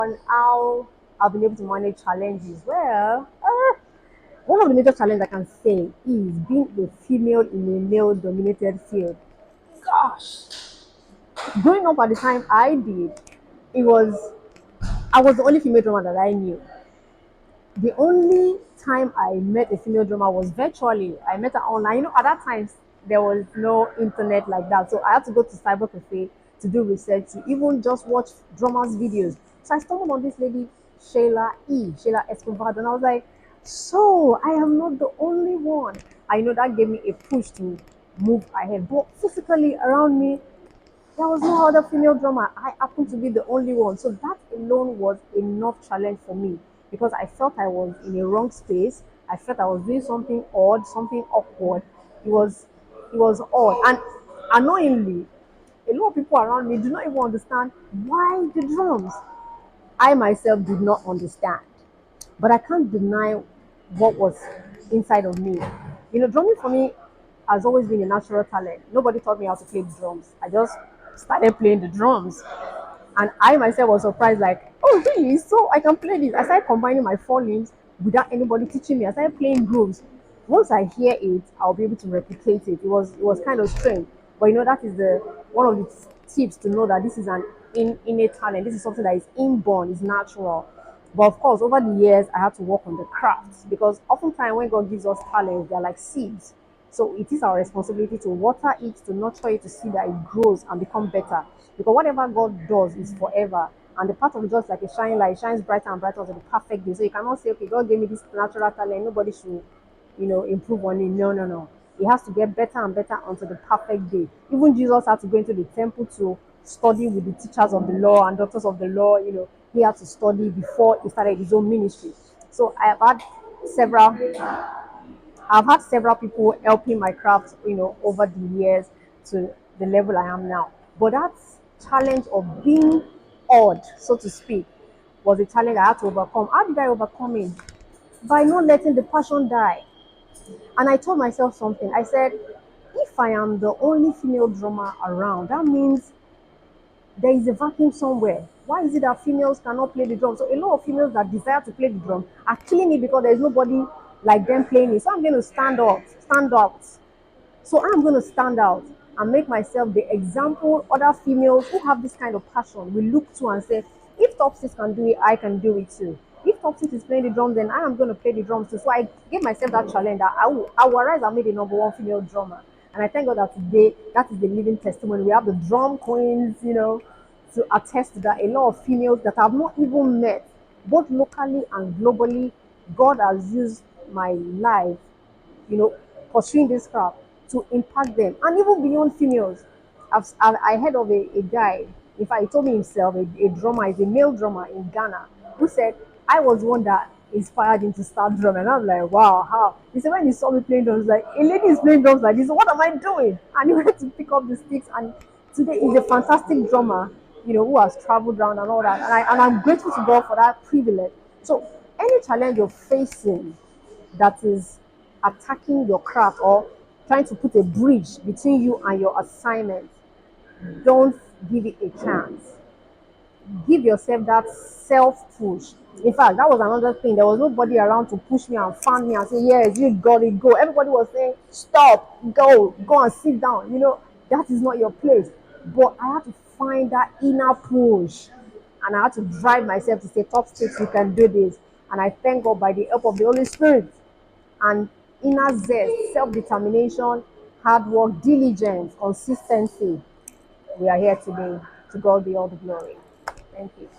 on how I've been able to manage challenges. Well, one of the major challenges I can say is being a female in a male-dominated field. Gosh, growing up at the time I did, it was I was the only female drummer that I knew. The only time I met a female drummer was virtually. I met her online. At that time there was no internet like that, so I had to go to cyber cafe to do research to even just watch drummers videos. So I stumbled on this lady, Shayla Escobar, and I was like, so I am not the only one. I know that gave me a push to move ahead, but physically around me there was no other female drummer. I happened to be the only one. So that alone was enough challenge for me because I felt I was in a wrong space. I felt I was doing something odd, something awkward. It was it was odd. And annoyingly, a lot of people around me do not even understand why the drums. I myself did not understand. But I can't deny what was inside of me. Drumming for me has always been a natural talent. Nobody taught me how to play the drums. I just started playing the drums. And I myself was surprised, like, oh, really? So I can play this. I started combining my four limbs without anybody teaching me. I started playing grooves. Once I hear it, I'll be able to replicate it. It was kind of strange. But that is the one of the tips to know that this is an innate talent. This is something that is inborn, is natural. But of course, over the years, I had to work on the crafts because oftentimes when God gives us talents, they're like seeds. So it is our responsibility to water it, to nurture it, to see that it grows and become better. Because whatever God does is forever. And the part of it just like a shining light, shines brighter and brighter to the perfect day. So you cannot say, okay, God gave me this natural talent, nobody should, improve on it. No, no, no. It has to get better and better until the perfect day. Even Jesus had to go into the temple to study with the teachers of the law and doctors of the law. He had to study before he started his own ministry. So several I've had several people helping my craft, over the years to the level I am now. But that challenge of being odd, so to speak, was a challenge I had to overcome. How did I overcome it? By not letting the passion die. And I told myself something. I said, if I am the only female drummer around, that means there is a vacuum somewhere. Why is it that females cannot play the drum? So a lot of females that desire to play the drum are killing it because there is nobody like them playing it. So I'm going to stand out. So I'm going to stand out and make myself the example other females who have this kind of passion will look to and say, if TopSticks can do it, I can do it too. If TopSticks is playing the drums, then I am going to play the drums too. So I gave myself that challenge that I will rise and be the number one female drummer. And I thank God that today that is the living testimony. We have the drum queens, to attest to that. A lot of females that I've not even met, both locally and globally, God has used my life, you know, pursuing this craft to impact them. And even beyond females, I heard of a guy, in fact, he told me himself, a drummer, is a male drummer in Ghana, who said, I was one that inspired him to start drumming. And I'm like, wow, how? He said, when he saw me playing drums, like, a lady is playing drums like this, what am I doing? And he went to pick up the sticks. And today he's a fantastic drummer, who has traveled around and all that. And I'm grateful to God for that privilege. So, any challenge you're facing, that is attacking your craft or trying to put a bridge between you and your assignment, don't give it a chance. Give yourself that self push. In fact, that was another thing. There was nobody around to push me and fan me and say, yes, you got it, go. Everybody was saying, stop, go and sit down. That is not your place. But I had to find that inner push. And I had to drive myself to say, TopSticks, you can do this. And I thank God by the help of the Holy Spirit and inner zest, self-determination, hard work, diligence, consistency. We are here today. To God be all the glory. Thank you.